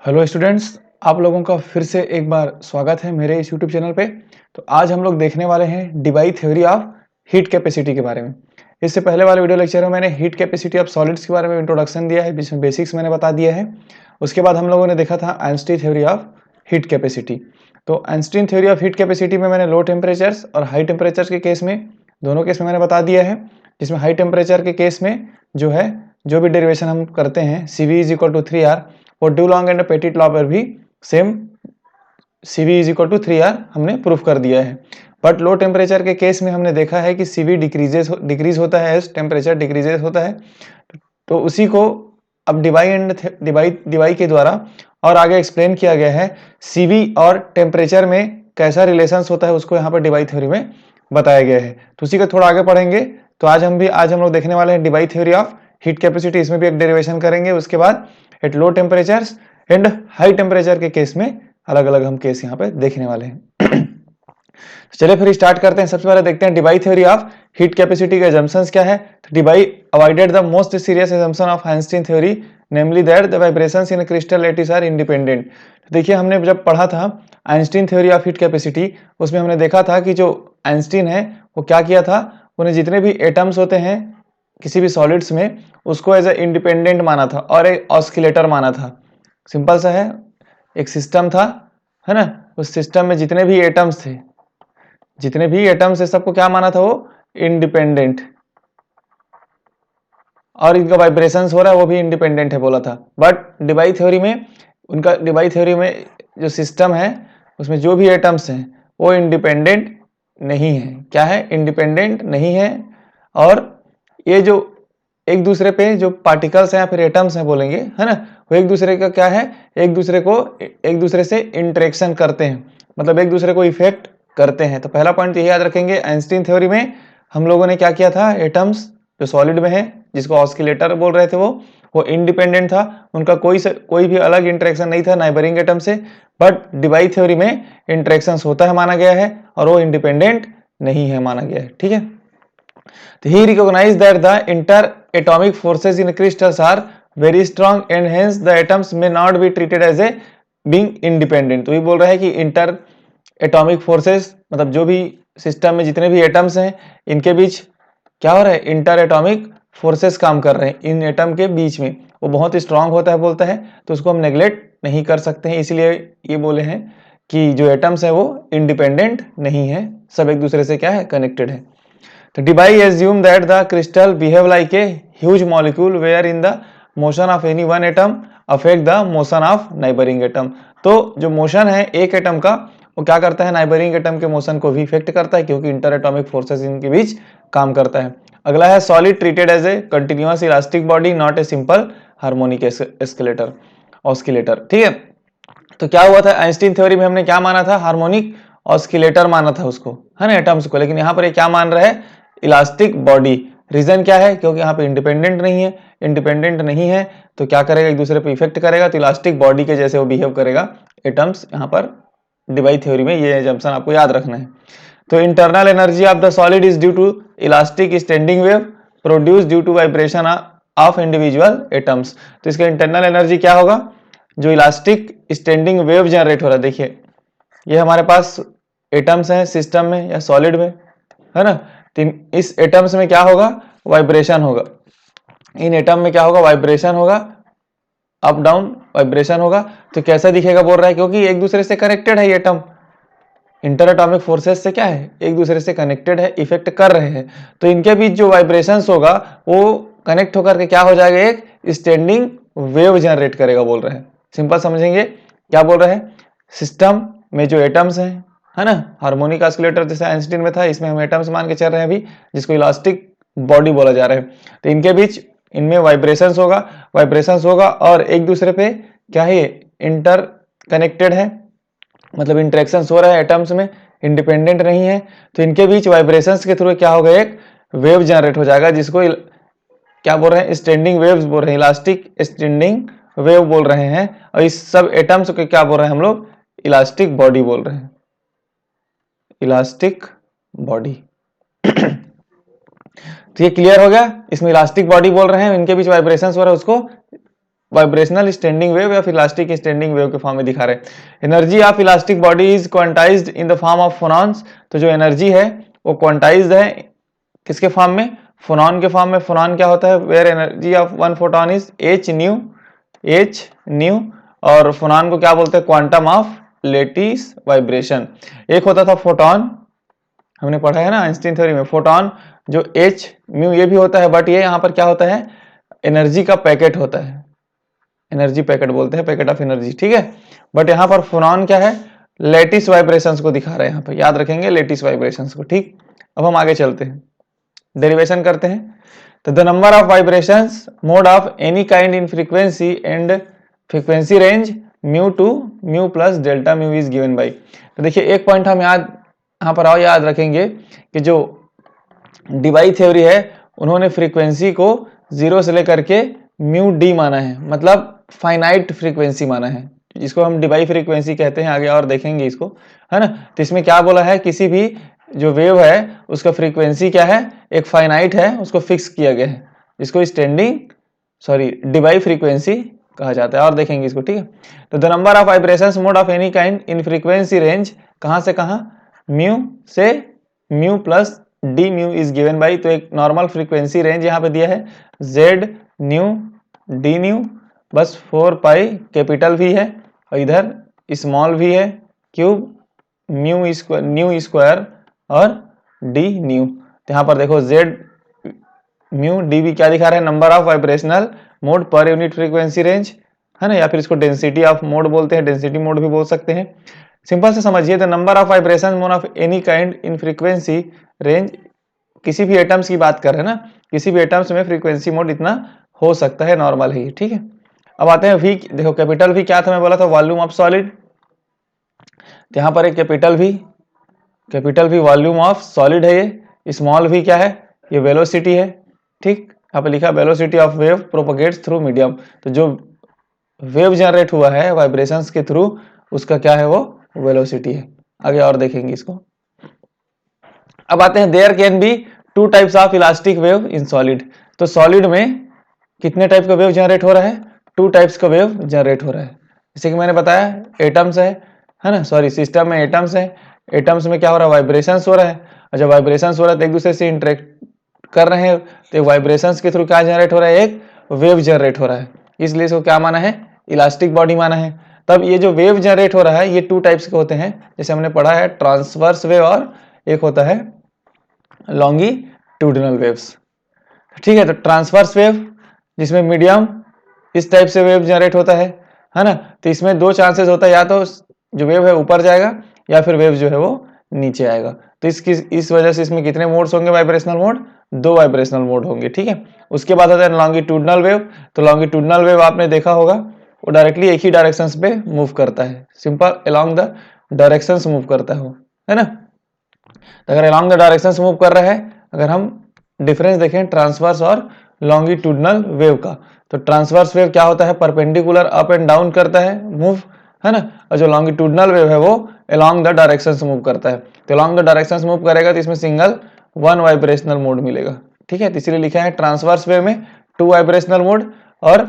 Hello students, आप लोगों का फिर से एक बार स्वागत है मेरे इस यूट्यूब चैनल पे। तो आज हम लोग देखने वाले हैं Debye theory of heat capacity के बारे में। इससे पहले वाले वीडियो लेक्चर में मैंने हीट कैपेसिटी ऑफ सॉलिड्स के बारे में इंट्रोडक्शन दिया है, जिसमें बेसिक्स मैंने बता दिया है। उसके बाद हम लोगों ने देखा था Einstein theory of heat capacity. तो Einstein theory of heat capacity में मैंने लो टेम्परेचर्स और हाई टेम्परेचर के केस में, दोनों केस में मैंने बता दिया है। जिसमें हाई टेम्परेचर के केस में जो भी डेरिवेशन हम करते हैं CV is equal to 3R, और ड्यूलॉन्ग एंड पेटिट लॉ पर भी same CV is equal to 3R हमने प्रूफ कर दिया है। बट लो टेम्परेचर के केस में हमने देखा है कि CV डिक्रीज होता है एज टेम्परेचर डिक्रीजेस होता है। तो उसी को अब डिबाई के द्वारा और आगे एक्सप्लेन किया गया है। CV और टेम्परेचर में कैसा रिलेशंस होता है उसको यहाँ पर डिबाई थ्योरी में बताया गया है। तो उसी को थोड़ा आगे पढ़ेंगे। तो आज हम लोग देखने वाले हैं Debye theory of heat capacity. इसमें भी एक डेरिवेशन करेंगे। उसके बाद at low temperatures and high temperature के केस में अलग अलग हम केस यहाँ पे देखने वाले हैं। चलिए फिर स्टार्ट करते हैं। सबसे पहले देखते हैं Debye theory of heat capacity के अजम्पशंस क्या है। तो Debye avoided the most serious assumption of Einstein theory, namely that the vibrations in crystal lattice are independent. देखिए, हमने जब पढ़ा था Einstein theory of heat capacity, उसमें हमने देखा था कि जो आइंस्टीन है वो क्या किया था, उन्हें जितने भी एटम्स होते हैं किसी भी सॉलिड्स में, उसको एज ए इंडिपेंडेंट माना था और एक ऑस्किलेटर माना था। सिंपल सा है, एक सिस्टम था, है ना। उस सिस्टम में जितने भी एटम्स थे, सबको क्या माना था, वो इंडिपेंडेंट, और इनका वाइब्रेशंस हो रहा है वो भी इंडिपेंडेंट है बोला था। बट डिबाई थ्योरी में जो सिस्टम है उसमें जो भी एटम्स हैं वो इंडिपेंडेंट नहीं है। क्या है? इंडिपेंडेंट नहीं है। और ये जो एक दूसरे पे जो पार्टिकल्स हैं या फिर एटम्स हैं बोलेंगे, है ना, वो एक दूसरे का क्या है, एक दूसरे से इंटरेक्शन करते हैं, मतलब एक दूसरे को इफेक्ट करते हैं। तो पहला पॉइंट ये याद रखेंगे, आइंस्टीन थ्योरी में हम लोगों ने क्या किया था, एटम्स जो सॉलिड में है जिसको ऑस्किलेटर बोल रहे थे वो इंडिपेंडेंट था। उनका कोई भी अलग इंटरेक्शन नहीं था नाइबरिंग एटम से। बट डिबाई थ्योरी में इंटरेक्शंस होता है माना गया है और वो इंडिपेंडेंट नहीं है माना गया है। ठीक है। तो he recognized that the inter-atomic forces in crystals are very strong and hence the atoms may not be treated as a being independent। तो ये बोल रहा है कि इंटर एटॉमिक फोर्सेस, मतलब जो भी सिस्टम में जितने भी एटम्स हैं इनके बीच क्या हो रहा है, इंटर एटॉमिक फोर्सेस काम कर रहे हैं इन एटम के बीच में, वो बहुत स्ट्रांग होता है बोलता है। तो उसको हम नेग्लेक्ट नहीं कर सकते हैं, इसलिए ये बोले हैं कि जो एटम्स है वो इंडिपेंडेंट नहीं है, सब एक दूसरे से क्या है, कनेक्टेड है। तो Debye assume that the crystal behave like a huge molecule wherein the motion of any one atom affect the motion of neighboring atom। तो जो मोशन है एक एटम का, वो क्या करता है, नाइबरिंग एटम के मोशन को भी इफेक्ट करता है, क्योंकि इंटर एटॉमिक फोर्सेस इनके बीच काम करता है। अगला है solid treated as a continuous elastic body, not a simple harmonic escalator oscillator. ठीक है। तो क्या हुआ था, आइंस्टीन थ्योरी में हमने क्या माना था, हार्मोनिक ऑस्किलेटर माना था उसको, है ना, एटम्स को। लेकिन यहाँ पर ये क्या मान रहा है, इलास्टिक बॉडी। रीजन क्या है, क्योंकि यहाँ पे इंडिपेंडेंट नहीं है तो क्या करेगा, एक दूसरे पे इफेक्ट करेगा, तो इलास्टिक बॉडी के जैसे वो बिहेव करेगा एटम्स। यहाँ पर डिबाई थ्योरी में ये एजम्पशन आपको याद रखना है। तो internal energy of the solid is due to elastic standing wave produce due to vibration of individual atoms. तो इसका इंटरनल एनर्जी क्या होगा, जो इलास्टिक स्टैंडिंग वेव जनरेट हो रहा है। देखिए, ये हमारे पास एटम्स हैं सिस्टम में या सॉलिड में, है ना। तो इस एटम्स में क्या होगा, वाइब्रेशन होगा। इन एटम में क्या होगा, वाइब्रेशन होगा, अप डाउन वाइब्रेशन होगा। तो कैसा दिखेगा बोल रहा है, क्योंकि एक दूसरे से कनेक्टेड है ये एटम, इंटर एटॉमिक फोर्सेस से क्या है, एक दूसरे से कनेक्टेड है, इफेक्ट कर रहे हैं। तो इनके बीच जो वाइब्रेशंस होगा वो कनेक्ट होकर के क्या हो जाएगा, एक स्टैंडिंग वेव जनरेट करेगा बोल रहे हैं। सिंपल समझेंगे, क्या बोल रहे हैं, सिस्टम में जो एटम्स हैं, है ना, हार्मोनिक ऑस्किलेटर जैसे आइंस्टीन में था, इसमें हम एटम्स मान के चल रहे हैं अभी, जिसको इलास्टिक बॉडी बोला जा रहा है। तो इनके बीच, इनमें वाइब्रेशंस होगा और एक दूसरे पे क्या है, इंटर कनेक्टेड है, मतलब इंटरेक्शन हो रहा है एटम्स में, इंडिपेंडेंट नहीं है। तो इनके बीच वाइब्रेशंस के थ्रू क्या होगा, एक वेव जनरेट हो जाएगा, जिसको क्या बोल रहे हैं, स्टैंडिंग वेव्स बोल रहे हैं, इलास्टिक स्टैंडिंग वेव बोल रहे हैं। और इस सब एटम्स को क्या बोल रहे हैं हम लोग, इलास्टिक बॉडी बोल रहे हैं, इलास्टिक बॉडी। तो ये क्लियर हो गया, इसमें इलास्टिक बॉडी बोल रहे हैं, इनके बीच वाइब्रेशंस हो रहा है, उसको वाइब्रेशनल स्टैंडिंग वेव या फिर इलास्टिक स्टैंडिंग वेव के फॉर्म में दिखा रहे हैं। Energy of elastic body is quantized in the form of phonons. तो जो एनर्जी है वो क्वांटाइज्ड है किसके फॉर्म में? फोनॉन के फॉर्म में। फोनॉन क्या होता है? Where energy of one photon is h nu. और फोनॉन को क्या बोलते हैं? Quantum of lattice vibration. एक होता था फोटोन, हमने पढ़ा है ना आइंस्टीन थ्योरी में, फोटोन जो एच म्यू ये भी होता है, बट ये यहाँ पर क्या होता है? एनर्जी का पैकेट होता है, एनर्जी पैकेट बोलते हैं, पैकेट ऑफ एनर्जी, ठीक है। बट यहाँ पर फोनॉन क्या है? लेटिस वाइब्रेशंस को दिखा रहे हैं, यहाँ पर याद रखेंगे लेटिस वाइब्रेशंस को, ठीक। अब हम आगे चलते हैं, डेरिवेशन करते हैं। तो the number of vibrations mode of any kind in frequency and frequency range mu two mu plus delta mu is given by. तो देखिए एक पॉइंट हम यहाँ पर आओ याद रखेंगे कि जो डिबाई थ्योरी है उन्होंने फ्रीक्वेंसी को 0 से लेकर के म्यू डी माना है, मतलब फाइनाइट फ्रीक्वेंसी माना है, जिसको हम डिबाई फ्रीक्वेंसी कहते हैं, आगे और देखेंगे इसको, है ना। तो इसमें क्या बोला है? किसी भी जो वेव है उसका फ्रीक्वेंसी क्या है? एक फाइनाइट है, उसको फिक्स किया गया है, जिसको डिबाई फ्रीक्वेंसी कहा जाता है, और देखेंगे इसको, ठीक है। तो the number of vibrations mode of any kind in frequency range कहां से कहां? म्यू से mu plus D mu is given by. तो एक नॉर्मल फ्रीक्वेंसी रेंज यहाँ पे दिया है जेड न्यू डी न्यू, बस 4 पाई कैपिटल भी है और इधर स्मॉल भी है, क्यूब न्यू स्क्वायर और डी न्यू। तो यहाँ पर देखो जेड म्यू डी भी क्या दिखा रहे हैं? Number of vibrational mode per unit frequency range, है ना, या फिर इसको डेंसिटी ऑफ मोड बोलते हैं, डेंसिटी मोड भी बोल सकते हैं। सिंपल से समझिए, the number of vibration mode of any kind in frequency range, किसी भी एटम्स की बात कर रहे हैं ना, किसी भी एटम्स में फ्रीक्वेंसी मोड इतना हो सकता है, नॉर्मल है, ठीक है। अब आते हैं वी, देखो कैपिटल वी क्या था? मैं बोला था वॉल्यूम ऑफ सॉलिड। तो यहाँ पर एक capital V volume of solid है ये। स्मॉल वी क्या है? ये वेलोसिटी है, ठीक। यहाँ पे लिखा velocity of wave propagates through medium. तो जो वेव जनरेट हुआ है वाइब्रेशंस के थ्रू, उसका क्या है? वो वेलोसिटी है। आगे और देखेंगे इसको। अब आते हैं there can be 2 types of elastic wave in solid. तो सॉलिड में कितने टाइप का वेव जनरेट हो रहा है? 2 टाइप्स का वेव जनरेट हो रहा है। जैसे कि मैंने बताया एटम्स है ना, सॉरी सिस्टम में एटम्स है, एटम्स में क्या हो रहा है? वाइब्रेशंस हो रहा है, और जब वाइब्रेशंस हो रहा है तो एक दूसरे से इंटरेक्ट कर रहे हैं, तो वाइब्रेशंस के थ्रू क्या जनरेट हो रहा है? एक वेव जनरेट हो रहा है, इसलिए इसको क्या माना है? इलास्टिक बॉडी माना है। तब ये जो वेव जनरेट हो रहा है ये 2 टाइप्स के होते हैं, जैसे हमने पढ़ा है ट्रांसवर्स वेव और एक होता है लॉन्गिट्यूडिनल वेव्स, ठीक है। तो ट्रांसवर्स वेव जिसमें मीडियम इस टाइप से वेव जनरेट होता है ना, तो इसमें 2 चांसेस होता है, या तो जो वेव है ऊपर जाएगा या फिर वेव जो है वो नीचे आएगा। तो इस वजह से इसमें कितने मोड्स होंगे? वाइब्रेशनल मोड 2 वाइब्रेशनल मोड होंगे, ठीक है। उसके बाद आता है लॉन्गिट्यूडिनल वेव। तो लॉन्गिट्यूडिनल वेव आपने देखा होगा वो डायरेक्टली एक ही डायरेक्शंस पे मूव करता है, simple along the directions move करता है ना। अगर अलोंग द डायरेक्शंस मूव कर रहा है, अगर हम डिफरेंस देखें ट्रांसवर्स और लॉन्गिट्यूडिनल वेव का, तो ट्रांसवर्स वेव क्या होता है? परपेंडिकुलर अप एंड डाउन करता है मूव, है ना, और जो लॉन्गिट्यूडिनल वेव है वो अलोंग द डायरेक्शंस मूव करता है। तो अलोंग द डायरेक्शंस मूव करेगा तो इसमें सिंगल 1 वाइब्रेशनल मोड मिलेगा, ठीक है। तो इसलिए लिखा है ट्रांसवर्स वेव में 2 वाइब्रेशनल मोड और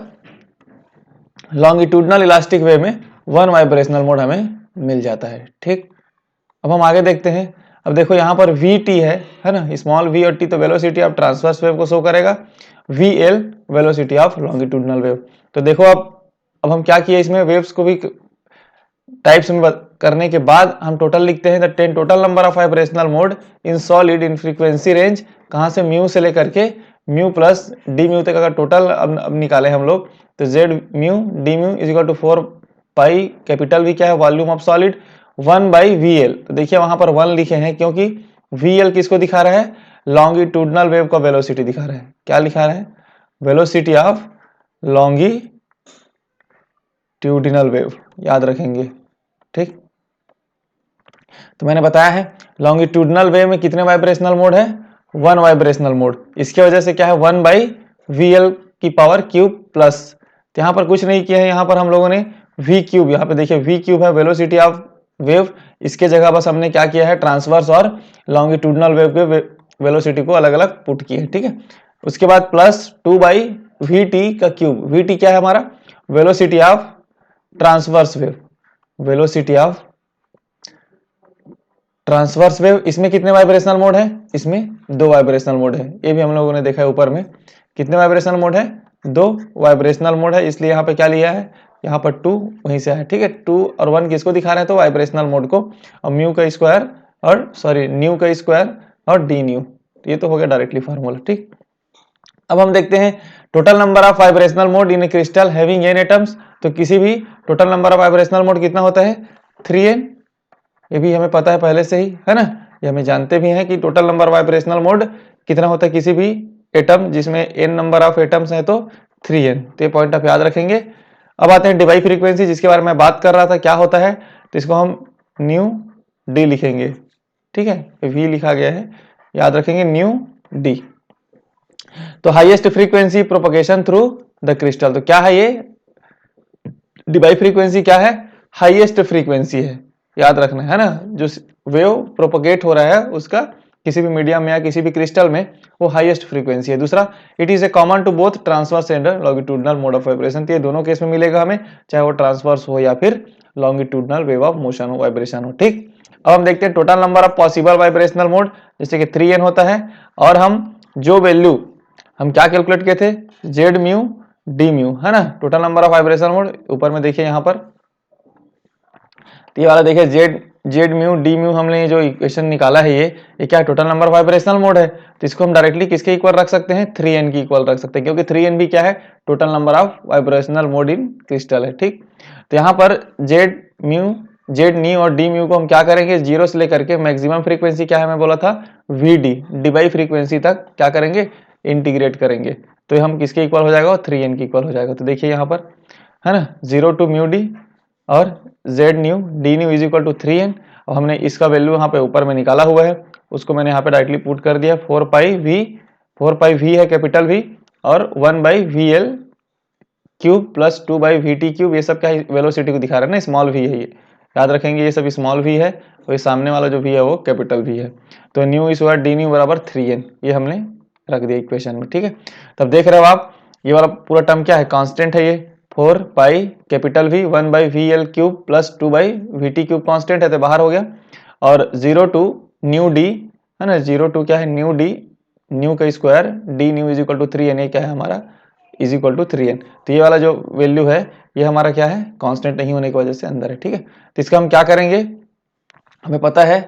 लॉन्गिट्यूडिनल इलास्टिक वेव में 1 वाइब्रेशनल मोड हमें मिल जाता है, ठीक। अब हम आगे देखते हैं। अब देखो यहाँ पर वी टी है ना, स्मॉल वी और टी, तो वेलोसिटी ऑफ ट्रांसवर्स वेव को शो करेगा, V L velocity of longitudinal wave. तो देखो अब हम क्या किए, इसमें वेव्स को भी टाइप्स में करने के बाद हम टोटल लिखते हैं, the 10 total number of vibrational mode in solid in frequency range, कहाँ से? म्यू से लेकर के म्यू प्लस डी म्यू तक अगर टोटल अब निकाले हम लोग, तो z mu d mu is equal to 4 pi capital v क्या है? Volume of solid 1 by we l. तो देखिए वहां पर 1 लिखे हैं क्योंकि वी एल किसको दिखा रहा है? लॉन्गिट्यूडिनल वेव का वेलोसिटी दिखा रहा है। क्या लिखा रहा है? वेलोसिटी ऑफ लॉन्गिट्यूडिनल वेव, याद रखेंगे, ठीक। तो मैंने बताया है लॉन्गिट्यूडिनल वेव में कितने वाइब्रेशनल मोड है? 1 वाइब्रेशनल मोड। इसकी वजह से क्या है? 1 बाई वी एल की पावर क्यूब प्लस, तो यहाँ पर कुछ नहीं किया है, यहाँ पर हम लोगों ने वी क्यूब, यहाँ पे देखिए वी क्यूब है वेलोसिटी ऑफ वेव, इसके जगह बस हमने क्या किया है? ट्रांसवर्स और लॉन्गिट्यूडिनल वेव के वेलोसिटी को अलग अलग पुट किए, ठीक है। उसके बाद प्लस 2 बाई वी टी का क्यूब, वी टी क्या है हमारा? Velocity of transverse wave, velocity of transverse wave, इसमें कितने वाइब्रेशनल मोड है? इसमें 2 वाइब्रेशनल मोड है। ये भी हम लोगों ने देखा है ऊपर में। कितने वाइब्रेशनल मोड है? 2 वाइब्रेशनल मोड है, इसलिए यहाँ पे क्या लिया है? यहाँ पर 2 वहीं से है, ठीक है। 2 और 1 किसको दिखा रहे हैं? तो वाइब्रेशनल मोड को। और म्यू का स्क्वायर और सॉरी न्यू का स्क्वायर और डी न्यू, ये तो हो गया डायरेक्टली फार्मूला, ठीक। अब हम देखते हैं total number of vibrational mode in A crystal having n atoms. तो किसी भी total number of vibrational mode कितना होता है? 3n। ये भी हमें पता है पहले से ही, है ना। ये हमें जानते भी हैं कि टोटल नंबर वाइब्रेशनल मोड कितना होता है किसी भी एटम जिसमें n नंबर ऑफ एटम्स है, तो 3n। तो ये पॉइंट आप याद रखेंगे। अब आते हैं डिवाई फ्रीक्वेंसी, जिसके बारे में बात कर रहा था, क्या होता है? तो इसको हम न्यू डी लिखेंगे, ठीक है। वी लिखा गया है, याद रखेंगे न्यू डी। तो highest frequency propagation through the crystal, तो क्या है ये? डिवाई फ्रीक्वेंसी क्या है? हाईएस्ट फ्रीक्वेंसी है, याद रखना है ना। जो वेव प्रोपगेट हो रहा है उसका किसी भी मीडियम में या किसी भी क्रिस्टल में, वो हाईएस्ट फ्रीक्वेंसी है। दूसरा, it is a common to both transverse and longitudinal mode of vibration. तो ये दोनों केस में मिलेगा हमें, चाहे वो ट्रांसवर्स हो या फिर लॉन्गिट्यूडनल वेव ऑफ मोशन हो, वाइब्रेशन हो, ठीक। अब हम देखते हैं total number of possible vibrational mode, जैसे कि 3n होता है। और हम जो वैल्यू हम क्या कैलकुलेट किए थे? जेड म्यू डी म्यू, है ना। Total number of vibrational mode ऊपर में देखिए यहाँ पर, ये वाला देखिए जेड म्यू डी म्यू, हमने जो इक्वेशन निकाला है ये क्या है? टोटल नंबर वाइब्रेशनल मोड है। तो इसको हम डायरेक्टली किसके इक्वल रख सकते हैं? 3n की इक्वल रख सकते हैं, क्योंकि 3n भी क्या है? Total number of vibrational mode in crystal है, ठीक। तो यहाँ पर जेड न्यू और डी म्यू को हम क्या करेंगे? 0 से लेकर के मैक्सिमम फ्रीक्वेंसी क्या है, मैं बोला था वीडी, डिवाई फ्रीक्वेंसी तक क्या करेंगे? इंटीग्रेट करेंगे। तो ये हम किसके इक्वल हो जाएगा? 3n की इक्वल हो जाएगा। तो देखिए यहाँ पर, है ना, 0 टू म्यू डी और z nu d nu is equal to 3n। और हमने इसका वैल्यू यहाँ पे ऊपर में निकाला हुआ है, उसको मैंने यहाँ पे डायरेक्टली पुट कर दिया। 4 पाई है कैपिटल वी, और 1/VL cube plus 2/VT cube, ये सब क्या है? वेलोसिटी को दिखा रहा है ना, स्मॉल वी है ये, याद रखेंगे ये सब स्मॉल वी है, और ये सामने वाला जो वी है वो कैपिटल वी है। तो न्यू इस डी न्यू बराबर 3n, ये हमने रख दिया इक्वेशन में, ठीक है। तब देख रहे हो आप, ये वाला पूरा टर्म क्या है? कांस्टेंट है ये। 4 pi capital we 1/VL cube plus 2/VT cube constant है, तो बाहर हो गया। और 0 टू न्यू डी, है ना, 0 टू क्या है? न्यू डी, न्यू का square d nu is equal to 3n, ये क्या है हमारा? Is equal to 3n। तो ये वाला जो वैल्यू है ये हमारा क्या है? कांस्टेंट नहीं होने की वजह से अंदर है, ठीक है। तो इसका हम क्या करेंगे? हमें पता है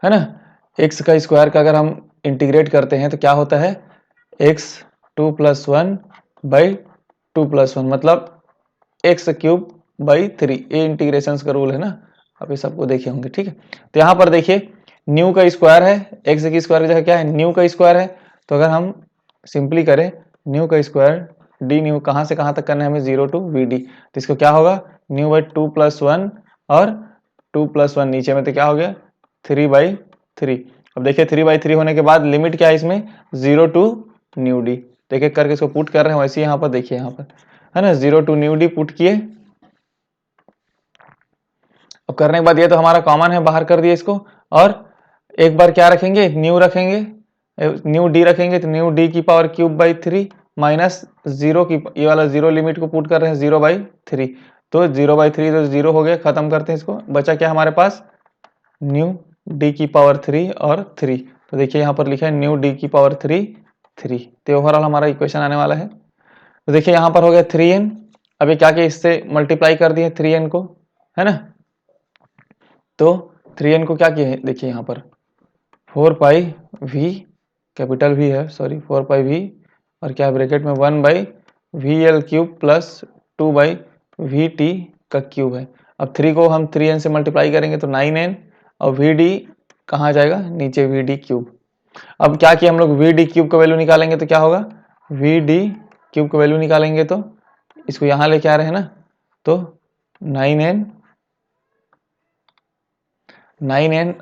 ना, x का स्क्वायर का अगर हम इंटीग्रेट करते हैं तो क्या होता है? x 2 + 1 बाई 2 + 1, मतलब x क्यूब बाई 3, ये इंटीग्रेशन का रूल है ना, आप ये सबको देखे होंगे, ठीक है। तो यहाँ पर देखिए न्यू का स्क्वायर है, x की स्क्वायर की जगह क्या है? न्यू का स्क्वायर है। तो अगर हम सिंपली करें न्यू का स्क्वायर डी न्यू, कहाँ से कहाँ तक करना है हमें? 0 टू वी तो इसको क्या होगा? न्यू बाई 2 + 1 और 2 + 1 नीचे में, तो क्या हो गया? 3/3। अब देखिए 3/3 होने के बाद लिमिट क्या है इसमें? 0 टू न्यू डी। देखिए करके इसको पुट कर रहे हैं, वैसे यहाँ पर देखिए, यहाँ पर है ना 0 टू न्यू डी पुट किए। अब करने के बाद ये तो हमारा कॉमन है, बाहर कर दिए इसको। और एक बार क्या रखेंगे? न्यू रखेंगे, न्यू डी रखेंगे, तो न्यू डी की पावर क्यूब बाई 3 माइनस 0 की, ये वाला 0 लिमिट को पुट कर रहे हैं 0/3। तो 0/3 तो 0 हो गया, खत्म करते हैं इसको। बचा क्या हमारे पास? न्यू डी की पावर 3 और 3। तो देखिए यहाँ पर लिखा है न्यू डी की पावर 3। तो ओवरऑल हमारा इक्वेशन आने वाला है। तो देखिए यहाँ पर हो गया 3n। अभी क्या किया? इससे मल्टीप्लाई कर दिए 3n को, है ना। तो 3n को क्या किए? देखिए यहाँ पर 4πv, कैपिटल वी है, सॉरी 4πv, और क्या ब्रैकेट में 1/VL क्यूब प्लस 2/VT का क्यूब है। अब 3 को हम 3n से मल्टीप्लाई करेंगे तो 9n, और VD कहाँ जाएगा? नीचे VD क्यूब। अब क्या किया हम लोग? VD क्यूब का वैल्यू निकालेंगे तो क्या होगा? VD क्यूब का वैल्यू निकालेंगे तो इसको यहाँ लेके आ रहे हैं ना, तो 9n,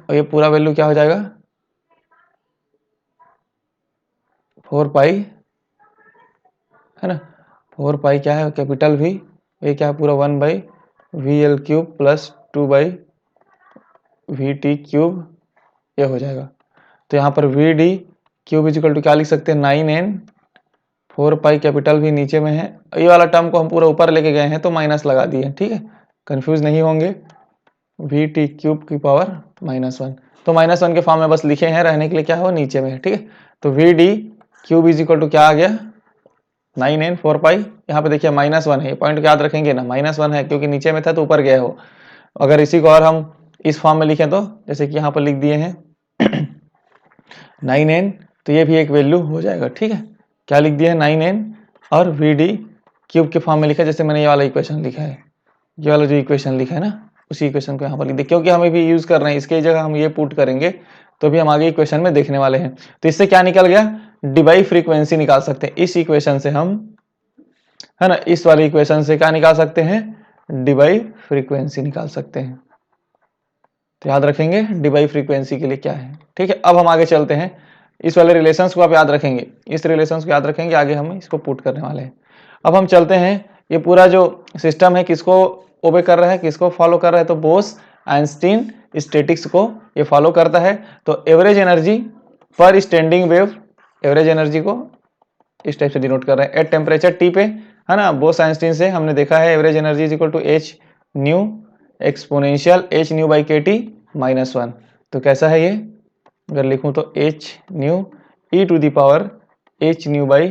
और ये पूरा वैल्यू क्या हो जाएगा? 4 पाई, है ना। 4 पाई क्या है? कैपिटल वी, ये क्या है? पूरा 1/VL cube plus 2/VT cube, ये हो जाएगा। तो यहाँ पर VD क्यूब इजिकल टू क्या लिख सकते हैं? 9n 4 पाई कैपिटल भी नीचे में है, ये वाला टर्म को हम पूरा ऊपर लेके गए हैं तो माइनस लगा दिए, ठीक है, कंफ्यूज नहीं होंगे। वी टी क्यूब की पावर -1, तो -1 के फॉर्म में बस लिखे हैं, रहने के लिए क्या हो नीचे में है, ठीक है। तो v D cube is equal to क्या आ गया 9n 4 पाई, यहाँ पे देखिए -1 है, पॉइंट याद रखेंगे ना, -1 है क्योंकि नीचे में था तो ऊपर गया हो। अगर इसी को और हम इस फॉर्म में लिखें तो जैसे कि यहाँ पर लिख दिए हैं 9n, तो ये भी एक वैल्यू हो जाएगा, ठीक है। क्या लिख दिया है 9n, और वी डी क्यूब के फॉर्म में लिखा है, जैसे मैंने ये वाला इक्वेशन लिखा है, ये वाला जो इक्वेशन लिखा है ना, उसी इक्वेशन को यहाँ पर लिख दिया, क्योंकि हमें भी यूज कर रहे हैं, इसके जगह हम ये पुट करेंगे तो भी हम आगे इक्वेशन में देखने वाले हैं। तो इससे क्या निकल गया, डिबाई फ्रीक्वेंसी निकाल सकते हैं इस इक्वेशन से हम, है ना, इस वाली इक्वेशन से क्या निकाल सकते हैं, डिबाई फ्रीक्वेंसी निकाल सकते हैं। तो याद रखेंगे डिबाई फ्रीक्वेंसी के लिए क्या है, ठीक है। अब हम आगे चलते हैं, इस वाले रिलेशंस को आप याद रखेंगे, इस रिलेशंस को याद रखेंगे, आगे हम इसको पुट करने वाले हैं। अब हम चलते हैं, ये पूरा जो सिस्टम है किसको ओबे कर रहा है, किसको फॉलो कर रहा है, तो बोस आइंस्टीन स्टैटिक्स को ये फॉलो करता है। तो एवरेज एनर्जी पर स्टैंडिंग वेव, एवरेज एनर्जी को इस टाइप से डिनोट कर रहे हैं एट टेम्परेचर टी पे, है ना। बोस आइंस्टीन से हमने देखा है average energy is equal to h nu exponential h nu by k t -1। तो कैसा है ये, अगर लिखूं तो h nu e to the power h nu by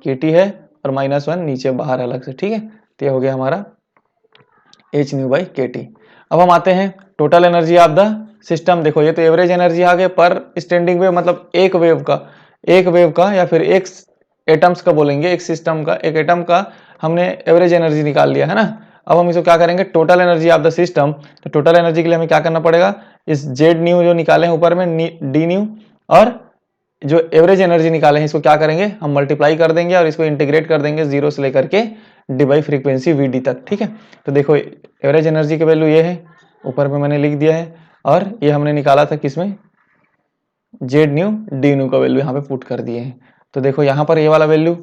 k t है, और -1 नीचे बाहर अलग से, ठीक है। तो ये हो गया हमारा H nu by k T. अब हम आते हैं total energy of the system. देखो ये तो एवरेज एनर्जी आ गए पर स्टैंडिंग वेव, मतलब एक वेव का या फिर एक एटम्स का बोलेंगे, एक सिस्टम का, एक एटम का हमने एवरेज एनर्जी निकाल लिया है ना। अब हम इसको क्या करेंगे, total energy of the system. तो टोटल एनर्जी के लिए हमें क्या करना पड़ेगा, इस जेड न्यू जो निकाले हैं ऊपर में डी न्यू, और जो एवरेज एनर्जी निकाले हैं इसको क्या करेंगे, हम मल्टीप्लाई कर देंगे और इसको इंटीग्रेट कर देंगे 0 से लेकर के Debye frequency v d तक, ठीक है। तो देखो एवरेज एनर्जी की वैल्यू ये है, ऊपर में मैंने लिख दिया है, और ये हमने निकाला था किसमें, जेड न्यू डी न्यू का वैल्यू यहाँ पे पुट कर दिए हैं। तो देखो यहाँ पर ये वाला value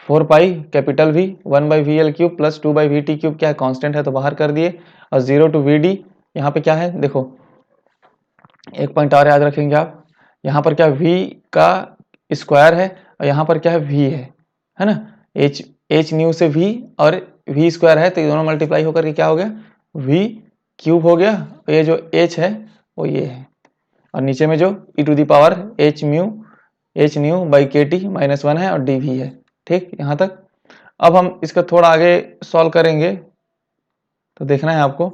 4 pi capital we 1 by we L cube plus 2 by V T cube, क्या है कांस्टेंट है तो बाहर कर दिए, और 0 टू वी डी यहाँ पे क्या है, देखो एक पॉइंट और याद रखेंगे आप, यहाँ पर क्या v का स्क्वायर है, और यहाँ पर क्या है v है ना, h न्यू से v और v स्क्वायर है, तो ये दोनों मल्टीप्लाई होकर के क्या हो गया, v क्यूब हो गया, और ये जो h है वो ये है, और नीचे में जो e to the power h nu by k t -1 है, और dv है, ठीक यहाँ तक। अब हम इसका थोड़ा आगे सॉल्व करेंगे, तो देखना है आपको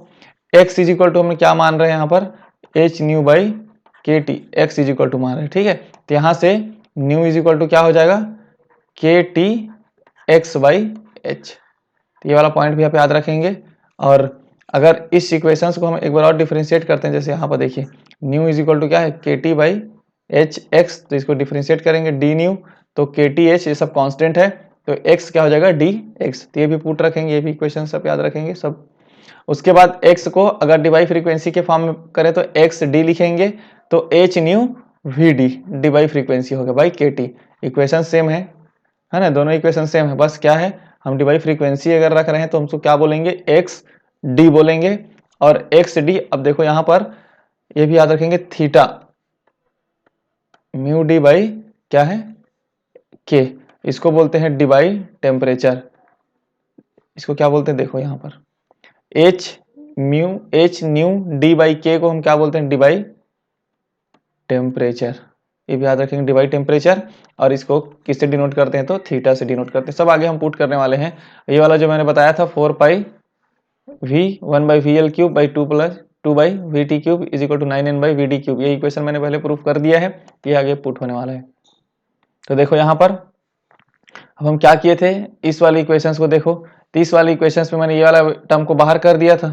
x इज इक्वल टू हम क्या मान रहे हैं यहाँ पर, h nu by k t, x is equal to मान रहे हैं, ठीक है। तो यहाँ से न्यू इज इक्वल टू क्या हो जाएगा, k t x by H. तो ये वाला पॉइंट भी आप याद रखेंगे। और अगर इस इक्वेशंस को हम एक बार और डिफरेंशिएट करते हैं, जैसे यहाँ पर देखिए न्यू इज इक्वल टू क्या है, के टी बाई एच एक्स, तो इसको डिफरेंशिएट करेंगे डी न्यू, तो के टी एच ये सब कॉन्स्टेंट है, तो एक्स क्या हो जाएगा डी एक्स, तो ये भी पुट रखेंगे, ये भी इक्वेशन सब याद रखेंगे सब। उसके बाद x को अगर डिबाई फ्रीक्वेंसी के फॉर्म में करें तो एक्स डी लिखेंगे, तो h nu v d Debye frequency होगा by k t. Equation same है ना, दोनों इक्वेशन सेम है, बस क्या है हम डिबाई फ्रीक्वेंसी अगर रख रहे हैं तो हम उसको क्या बोलेंगे, एक्स डी बोलेंगे, और एक्स डी। अब देखो यहाँ पर ये भी याद रखेंगे थीटा म्यू डी बाई क्या है के, इसको बोलते हैं डिबाई टेम्परेचर, इसको क्या बोलते हैं, देखो यहाँ पर एच न्यू डी बाई के को हम क्या बोलते हैं, डी बाई टेम्परेचर, ये भी याद रखेंगे डिवाइड टेम्परेचर, और इसको किससे डिनोट करते हैं तो थीटा से डिनोट करते हैं। सब आगे हम पुट करने वाले हैं। ये वाला जो मैंने बताया था 4 pi V 1 by we L cube by 2 plus 2 by V T cube is equal to 9n by V D cube, ये इक्वेशन मैंने पहले प्रूफ कर दिया है, ये आगे पुट होने वाला है। तो देखो यहाँ पर अब हम क्या किए थे, इस वाली इक्वेशंस को देखो, तो इस वाली इक्वेशंस में मैंने ये वाला टर्म को बाहर कर दिया था,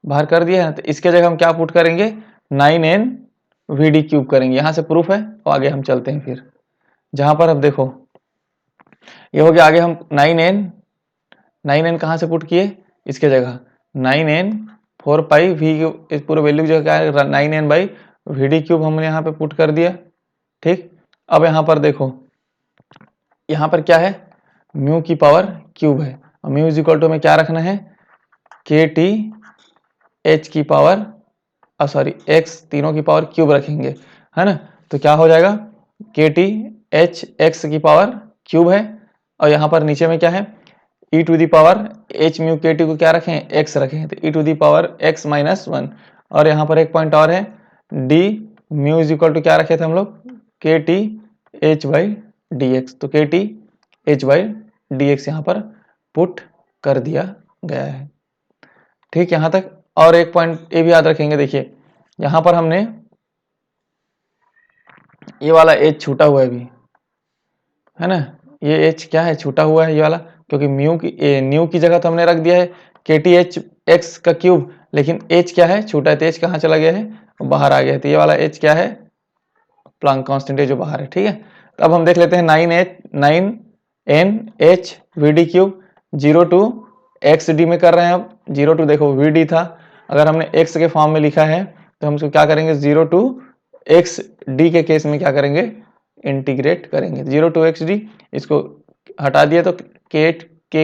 बाहर कर दिया है, तो इसके जगह हम क्या पुट करेंगे 9n वी डी क्यूब करेंगे, यहाँ से प्रूफ है, तो आगे हम चलते हैं फिर, जहां पर अब देखो ये हो गया, आगे हम 9n कहाँ से पुट किए, इसके जगह 9n 4 पाई वी क्यूब, इस पूरे वैल्यू जो क्या है 9n by V D cube हमने यहाँ पे पुट कर दिया, ठीक। अब यहाँ पर देखो, यहाँ पर क्या है म्यू की पावर क्यूब है, और म्यू इज इक्वल टू में क्या रखना है, के टी एच की पावर सॉरी एक्स, तीनों की पावर क्यूब रखेंगे, है ना। तो क्या हो जाएगा के टी एच एक्स की पावर क्यूब है, और यहाँ पर नीचे में क्या है, e to the power h mu k t को क्या रखें, x रखें, तो e to the power x minus 1। और यहाँ पर एक पॉइंट और है, d mu is equal to क्या रखे थे हम लोग, k t h by d x, तो k t h by d x यहाँ पर पुट कर दिया गया है। ठीक, यहाँ तक। और एक पॉइंट ये भी याद रखेंगे, देखिए यहाँ पर हमने ये वाला एच छूटा हुआ है अभी, है ना, ये एच क्या है, छूटा हुआ है ये वाला, क्योंकि न्यू की जगह तो हमने रख दिया है के टी एच एक्स का क्यूब, लेकिन एच क्या है, छूटा है, तो एच कहाँ चला गया है, बाहर आ गया है, तो ये वाला एच क्या है, प्लैंक कांस्टेंट है जो बाहर है। ठीक है, तो अब हम देख लेते हैं 9 n h v D cube, 0 to x d में कर रहे हैं। अब 0 टू देखो वी डी था, अगर हमने एक्स के फॉर्म में लिखा है तो हम इसको क्या करेंगे, 0 टू एक्स डी के केस में क्या करेंगे, इंटीग्रेट करेंगे। 0 टू एक्स डी, इसको हटा दिया तो के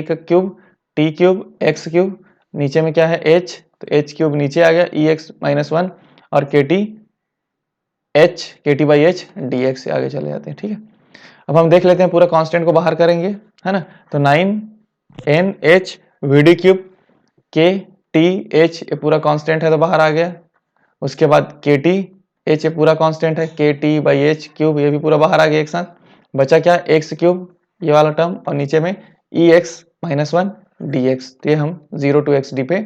का cube T cube x cube, नीचे में क्या है एच, तो एच क्यूब नीचे आ गया, ई एक्स माइनस 1, और के T by H D x से आगे चले जाते हैं। ठीक है, अब हम देख लेते हैं, पूरा कांस्टेंट को बाहर करेंगे, है ना, तो 9 n h v D cube k t h, ये पूरा कांस्टेंट है तो बाहर आ गया। उसके बाद के टी एच, ये पूरा कांस्टेंट है, के टी बाई एच क्यूब, ये भी पूरा बाहर आ गया एक साथ। बचा क्या, एक्स क्यूब ये वाला टर्म, और नीचे में ई एक्स माइनस 1 डी एक्स, तो ये हम 0 टू एक्स डी पे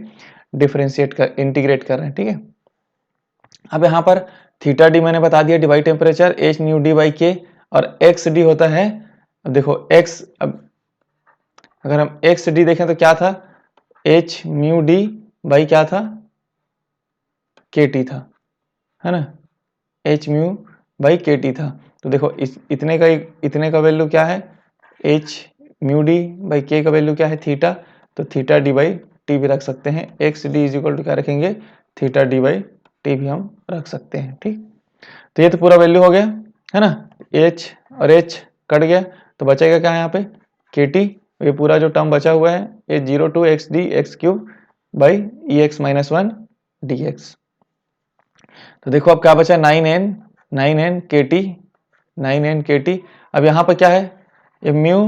डिफ्रेंशिएट कर इंटीग्रेट कर रहे हैं। ठीक है, अब यहाँ पर थीटा डी मैंने बता दिया divide temperature H new D by के, और एक्स डी होता है, अब देखो एक्स, अब अगर हम एक्स डी देखें तो क्या था, एच म्यू डी बाई क्या था, के टी था, है ना, H mu by k T था। तो देखो इतने का वैल्यू क्या है, एच म्यू डी बाई के का वैल्यू क्या है, थीटा, तो थीटा डी बाई टी भी रख सकते हैं। X d is equal to क्या रखेंगे, थीटा डी बाई टी भी हम रख सकते हैं। ठीक, तो ये तो पूरा वैल्यू हो गया, है ना, एच और एच कट गया, तो बचेगा क्या है यहाँ पे, के टी, ये पूरा जो टर्म बचा हुआ है ये 0 to x d x cube by e x minus 1 d x. तो देखो अब क्या बचा, 9n के टी, 9n के टी। अब यहाँ पर क्या है, ये म्यू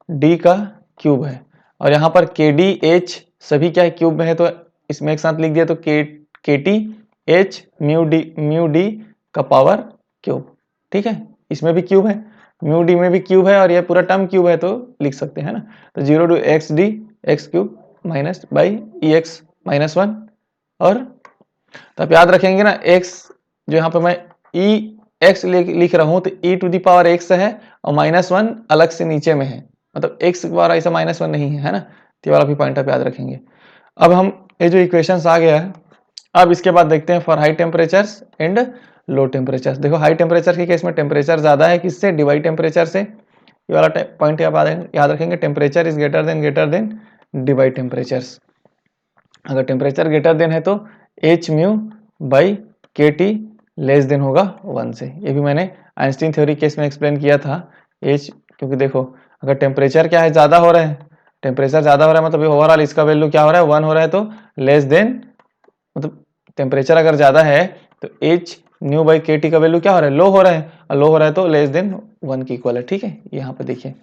डी का क्यूब है, और यहाँ पर के डी एच सभी क्या है, क्यूब में है, तो इसमें एक साथ लिख दिया, तो k t H mu D का पावर क्यूब। ठीक है, इसमें भी क्यूब है, म्यू डी में भी क्यूब है, और ये पूरा टर्म क्यूब है तो लिख सकते हैं ना, तो 0 to x d x cube minus by e x minus 1, और तो आप याद रखेंगे ना, x जो यहाँ पे मैं ई एक्स लिख रहा हूँ, तो e to the power x है, और माइनस 1 अलग से नीचे में है, मतलब x के पावर ऐसा माइनस 1 नहीं है ना, तो ये वाला भी पॉइंट आप याद रखेंगे। अब हम ये जो इक्वेशंस आ गया है, अब इसके बाद देखते हैं for high temperatures and low temperatures. देखो हाई टेम्परेचर के केस में टेम्परेचर ज्यादा है किससे, डिवाइड टेम्परेचर से, ये वाला पॉइंट आप याद रखेंगे, temperature is greater than divide temperatures. अगर टेम्परेचर ग्रेटर देन है तो H mu by k T less than होगा 1 से, ये भी मैंने आइंस्टीन थ्योरी केस में एक्सप्लेन किया था। एच, क्योंकि देखो अगर टेम्परेचर क्या है, ज्यादा हो रहा है, टेम्परेचर ज्यादा हो रहा है मतलब ओवरऑल इसका वैल्यू क्या हो रहा है, 1 हो रहा है, तो लेस देन, मतलब टेम्परेचर अगर ज्यादा है तो h nu by k T का वैल्यू क्या हो रहा है, लो हो रहा है, और लो हो रहा है तो लेस देन 1 की इक्वल है। ठीक है, यहाँ पे देखिए,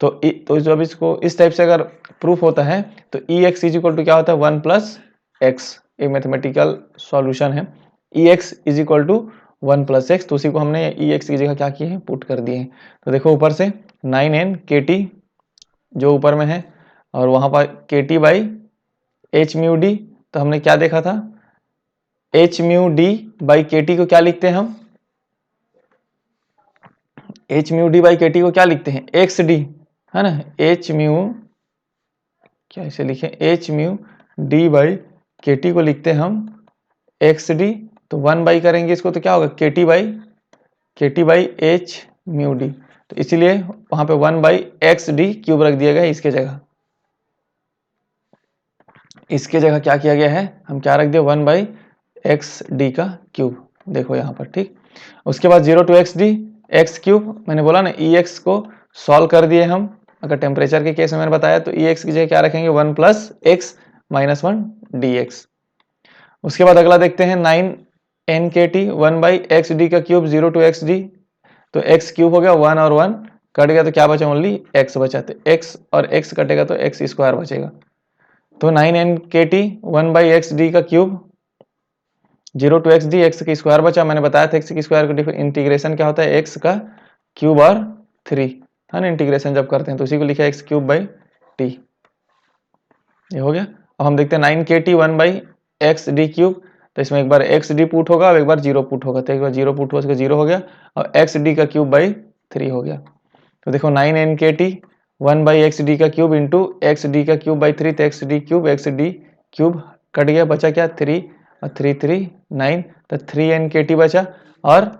तो जब इसको इस टाइप से अगर प्रूफ होता है तो e x is equal to क्या होता है, 1 प्लस एक्स, एक मैथमेटिकल सॉल्यूशन है, e x is equal to 1 plus x, तो उसी को हमने ई एक्स की जगह क्या किए हैं, पुट कर दिए हैं। तो देखो ऊपर से 9n के टी जो ऊपर में है, और वहां पर के T by H mu D, तो हमने क्या देखा था, H mu D by k t को क्या लिखते हैं हम, H mu D by k t को क्या लिखते हैं, एक्स डी, है ना, एच म्यू, क्या इसे लिखें, H mu D by k t को लिखते हैं हम एक्स डी, तो 1 बाई करेंगे इसको तो क्या होगा, के T by H mu D, तो इसीलिए वहां पे 1 बाई एक्स डी क्यूब रख दिया गया इसके जगह। इसके जगह क्या किया गया है, हम क्या रख दिया, 1 बाई एक्स डी का क्यूब, देखो यहाँ पर। ठीक, उसके बाद 0 to x d x cube, मैंने बोला ना ई एक्स को सॉल्व कर दिए हम, अगर टेम्परेचर के केस में मैंने बताया तो ई एक्स की जगह क्या रखेंगे, 1 plus x minus 1 d x. उसके बाद अगला देखते हैं 9n के टी 1 बाई एक्स डी का क्यूब, 0 टू एक्स डी, तो एक्स क्यूब हो गया 1 और 1 कट गया तो क्या बचा, ओनली x बचा, तो x और x कटेगा तो x स्क्वायर बचेगा। तो 9n KT 1/x d का cube 0 to x d, x की स्क्वायर बचा। मैंने बताया था x की स्क्वायर का इंटीग्रेशन क्या होता है, x का क्यूब और 3 है ना, इंटीग्रेशन जब करते हैं तो उसी को लिखा है x³ t। ये हो गया। अब हम देखते हैं 9KT 1/xd³। तो इसमें एक बार xd पुट होगा, अब एक बार 0 पुट होगा, तो एक बार 0 पुट हुआ, उसका 0 हो गया, और xd का क्यूब बाई 3 हो गया। तो देखो 9nkt 1/xd का क्यूब इंटू xd का क्यूब बाई 3, तो xd³ कट गया, बचा क्या 3 और 3 3 9, तो 3nkt बचा। और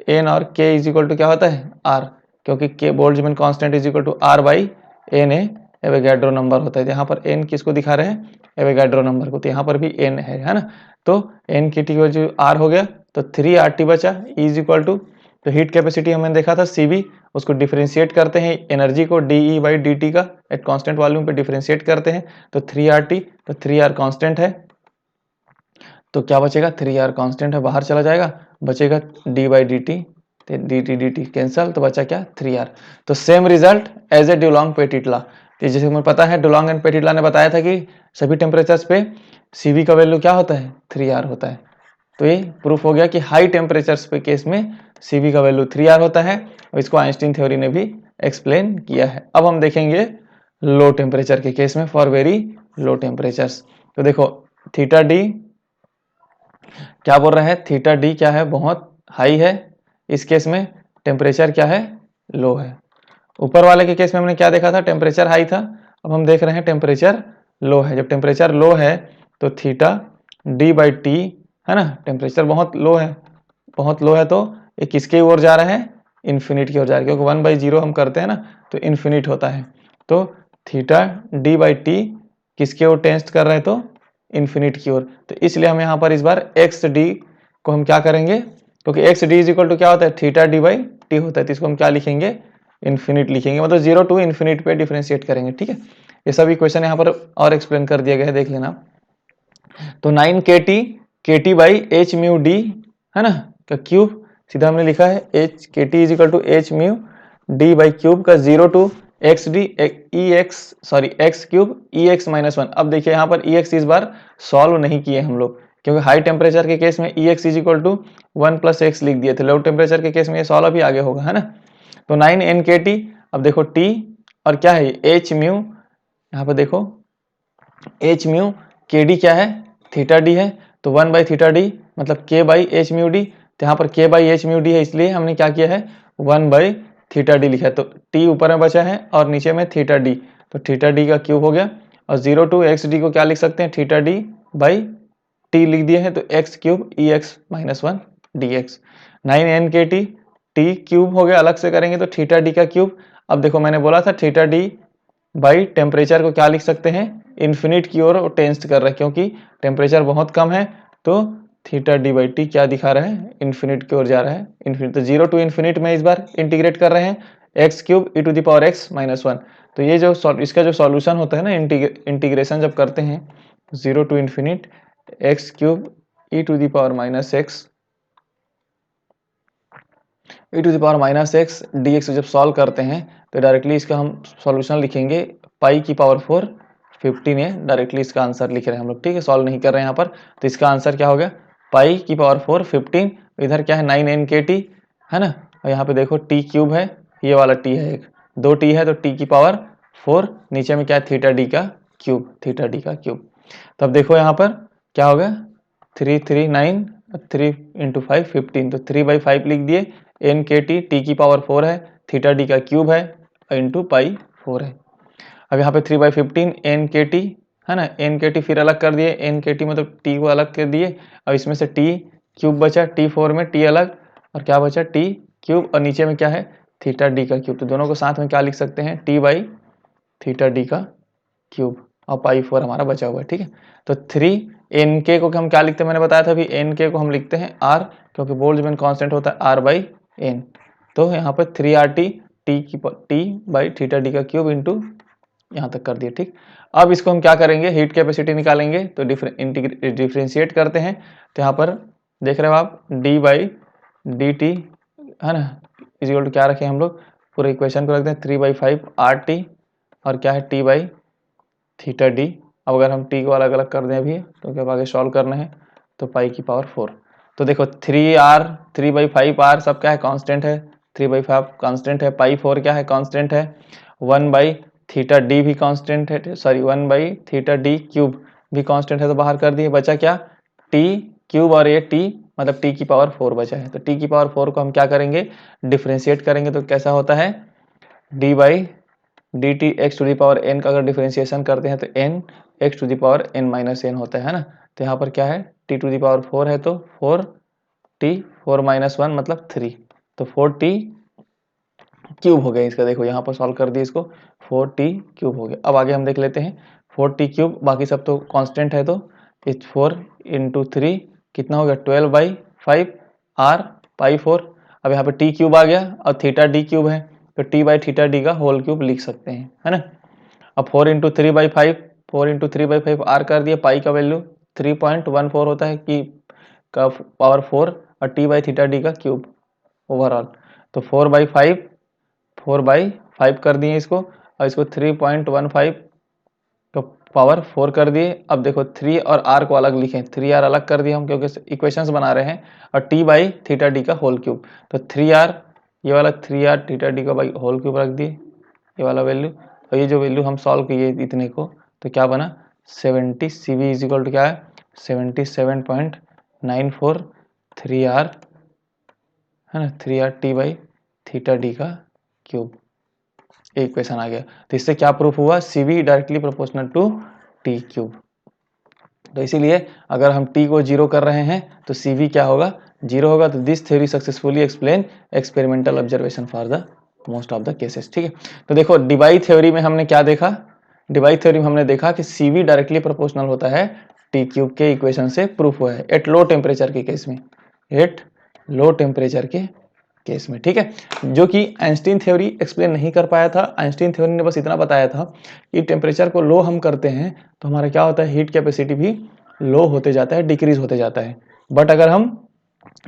n और k इज इक्वल टू क्या होता है r, क्योंकि k Boltzmann constant is equal to r by n है, एवोगैड्रो नंबर होता है। यहाँ पर n किसको दिखा रहे हैं, एवोगैड्रो नंबर को, तो यहाँ पर भी n है ना। तो nkt की वैल्यू r हो गया, तो 3RT बचा इज इक्वल टू, तो हीट कैपेसिटी हमने देखा था CV, उसको डिफरेंशिएट करते हैं एनर्जी को dE/dt का एट कांस्टेंट वॉल्यूम पे डिफरेंशिएट करते हैं, तो 3RT, तो 3R कांस्टेंट है, तो क्या बचेगा 3R कांस्टेंट है, बाहर चला जाएगा, बचेगा d/dt, तो dt कैंसल, तो बचा क्या 3R। तो same result as a Dulong Petit law. तो जैसे हमें पता है डुलोंग एंड पेटिट लॉ ने बताया था कि सभी टेम्परेचर्स पे CV का वैल्यू क्या होता है 3R होता है। तो ये प्रूफ हो गया कि हाई टेम्परेचर्स पे केस में CV का वैल्यू 3R होता है, और इसको आइंस्टीन थ्योरी ने भी एक्सप्लेन किया है। अब हम देखेंगे लो टेम्परेचर के केस में, फॉर वेरी लो टेम्परेचर्स। तो देखो थीटा डी क्या बोल रहा है, थीटा डी क्या है, बहुत हाई है, इस केस में टेम्परेचर क्या है, लो है। ऊपर वाले के केस में हमने क्या देखा था, टेम्परेचर हाई था, अब हम देख रहे हैं टेम्परेचर लो है। जब टेम्परेचर लो है तो थीटा d/t है ना, टेम्परेचर बहुत लो है, बहुत लो है, तो ये किसके ओर जा रहा है, इन्फिनिट की ओर जा रहा है, क्योंकि 1/0 हम करते हैं ना तो इन्फिनिट होता है। तो थीटा d/t किसके ओर टेंस्ट कर रहे हैं, तो इन्फिनिट की ओर। तो इसलिए हम यहाँ पर इस बार xd को हम क्या करेंगे, क्योंकि xd इज इक्वल टू क्या होता है, थीटा d/t होता है, तो इसको हम क्या लिखेंगे, इन्फिनिट लिखेंगे, मतलब 0 to इन्फिनिट पे डिफरेंशिएट करेंगे। ठीक है, ये सभी क्वेश्चन यहाँ पर और एक्सप्लेन कर दिया गया है, देख लेना। तो 9KT KT/h/d है ना का क्यूब, सीधा हमने लिखा है KT इज इक्वल टू h/d/क्यूब का 0 to xd x³ EX-1। अब देखिए यहाँ पर EX इस बार सॉल्व नहीं किए हम लोग, क्योंकि हाई टेम्परेचर के केस में EX is equal to 1 + x लिख दिए थे, लो टेम्परेचर के केस में ये सॉल्व अभी आगे होगा, है ना। तो 9nkt, अब देखो t और क्या है h/, यहाँ पर देखो h/, kd क्या है, थीटा डी है, तो 1/θd मतलब k/h/d, तो यहाँ पर k/h/d है, इसलिए हमने क्या किया है 1/θd लिखा है। तो t ऊपर में बचा है और नीचे में थीटा डी, तो थीटा डी का क्यूब हो गया, और 0 to xd को क्या लिख सकते हैं, थीटा d/t लिख दिए हैं, तो x³ EX-1 dx। 9nkt t cube हो गया, अलग से करेंगे तो थीटा डी का क्यूब। अब देखो मैंने बोला था थीटा डी बाई टेम्परेचर को क्या लिख सकते हैं, इन्फिनिट की ओर टेंस्ट कर रहा है, क्योंकि टेम्परेचर बहुत कम है, तो थीटा d/t क्या दिखा रहा है, इन्फिनिट की ओर जा रहा है, इन्फिनिट, तो 0 to इन्फिनिट में इस बार इंटीग्रेट कर रहे हैं, x³ e⁻x-1। तो ये जो इसका जो सॉल्यूशन होता है ना, इंटीग्रेशन जब करते हैं 0 to infinite x³ e⁻x dx जब सॉल्व करते हैं, तो डायरेक्टली इसका हम सॉल्यूशन लिखेंगे π⁴ 15 है, डायरेक्टली इसका आंसर लिख रहे हैं हम लोग। ठीक है, सॉल्व नहीं कर रहे हैं यहाँ पर, तो इसका आंसर क्या हो गया π⁴ 15, इधर क्या है 9nkt है ना, और यहाँ पे देखो t³ है, ये वाला t है, एक 2 t है, तो t⁴, नीचे में क्या है थीटा डी का क्यूब, थीटा डी का क्यूब। तो अब देखो यहाँ पर क्या हो गया 3 3 9, 3 × 5 15, तो 3/5 लिख दिए, nkt t⁴ है, थीटा डी का क्यूब है, इंटू π4 है। अब यहाँ पे 3/15 nkt है ना, nkt फिर अलग कर दिए, nkt मतलब t को अलग कर दिए, अब इसमें से t³ बचा, t4 में t अलग, और क्या बचा t³, और नीचे में क्या है थीटा डी का क्यूब, तो दोनों को साथ में क्या लिख सकते हैं t/थीटा डी का क्यूब, और π4 हमारा बचा हुआ है। ठीक है, तो 3nk को हम क्या लिखते हैं, मैंने बताया था अभी nk को हम लिखते हैं r, क्योंकि बोल्ट्जमैन कांस्टेंट होता है r/n, तो यहाँ पर 3RT t/थीटा डी का क्यूब इंटू यहाँ तक कर दिए। ठीक, अब इसको हम क्या करेंगे, हीट कैपेसिटी निकालेंगे, तो डिफरेंशिएट करते हैं, तो यहाँ पर देख रहे हो आप d/dt है ना, इज इक्वल टू क्या रखे हम लोग पूरे इक्वेशन को रख दें 3/5 RT और क्या है T बाई थीटा डी। अब अगर हम T को अलग अलग कर दें अभी, तो क्या आगे सॉल्व करना है, तो पाई की पावर 4। तो देखो 3R 3/5R सब क्या है, कांस्टेंट है, 3/5 कांस्टेंट है, पाई 4 क्या है, कांस्टेंट है, 1/थीटा डी भी कांस्टेंट है, सॉरी 1/थीटा डी क्यूब भी कांस्टेंट है, तो बाहर कर दिए, बचा क्या, टी क्यूब और ये टी मतलब टी की पावर 4 बचा है। तो टी की पावर 4 को हम क्या करेंगे, डिफ्रेंशिएट करेंगे, तो कैसा होता है, d by d t x to the power n का अगर डिफ्रेंशिएशन करते हैं तो n x to the power n minus n होता है ना। तो यहाँ पर क्या है, टी टू दी पावर 4 है, तो 4t 4 माइनस 1 मतलब 3, तो 4t क्यूब हो गया इसका। देखो यहाँ पर सॉल्व कर दिए इसको, 4t क्यूब हो गया। अब आगे हम देख लेते हैं 4t क्यूब, बाकी सब तो कांस्टेंट है, तो इस 4 इंटू 3 कितना हो गया, 12/5 r पाई 4। अब यहाँ पे t क्यूब आ गया और थीटा डी क्यूब है, तो t बाई थीटा डी का होल क्यूब लिख सकते हैं, है ना। अब 4 इंटू 3/5 4 इंटू 3/5 r कर दिया, पाई का वैल्यू 3.14 होता है कि का पावर 4 और t बाई थीटा डी का क्यूब ओवरऑल। तो 4/5 कर दिए इसको, और इसको 3.15 तो पावर 4 कर दिए। अब देखो 3 और r को अलग लिखें, 3r अलग कर दिए हम क्योंकि इक्वेशंस बना रहे हैं, और t बाई थीटा डी का होल क्यूब, तो 3r ये वाला 3r थीटा डी का बाई होल क्यूब रख दिए ये वाला वैल्यू, और ये जो वैल्यू हम सॉल्व किए इतने को, तो क्या बना 70, CV इज इक्वल टू क्या है 77.94 3r, है ना, 3r t by theta d का क्यूब, एक इक्वेशन आ गया। तो इससे क्या प्रूफ हुआ, CV directly proportional to t cube. तो इसीलिए अगर हम t को 0 कर रहे हैं तो CV क्या होगा, 0 होगा। तो this theory successfully explain experimental observation for the most of the cases, ठीक है। तो देखो डिबाई थ्योरी में हमने क्या देखा, डिबाई थ्योरी में हमने देखा कि CV डायरेक्टली प्रोपोर्शनल होता है टी क्यूब के इक्वेशन से प्रूफ हुआ है एट लो टेम्परेचर के केस में, एट लो टेम्परेचर के केस में, ठीक है। जो कि आइंस्टीन थ्योरी एक्सप्लेन नहीं कर पाया था। आइंस्टीन थ्योरी ने बस इतना बताया था कि टेम्परेचर को लो हम करते हैं तो हमारा क्या होता है, हीट कैपेसिटी भी लो होते जाता है, डिक्रीज होते जाता है। बट अगर हम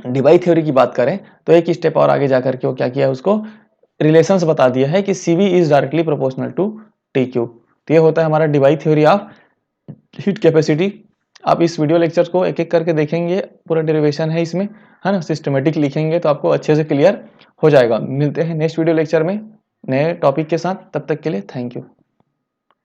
डिबाई थ्योरी की बात करें तो एक स्टेप और आगे जाकर के वो क्या किया, उसको रिलेशंस बता दिया है कि CV is directly proportional to t cube. तो ये होता है हमारा Debye theory of heat capacity. आप इस वीडियो लेक्चर्स को एक एक करके देखेंगे, पूरा डेरिवेशन है इसमें, है ना, सिस्टमेटिक लिखेंगे तो आपको अच्छे से क्लियर हो जाएगा। मिलते हैं नेक्स्ट वीडियो लेक्चर में नए टॉपिक के साथ, तब तक के लिए थैंक यू।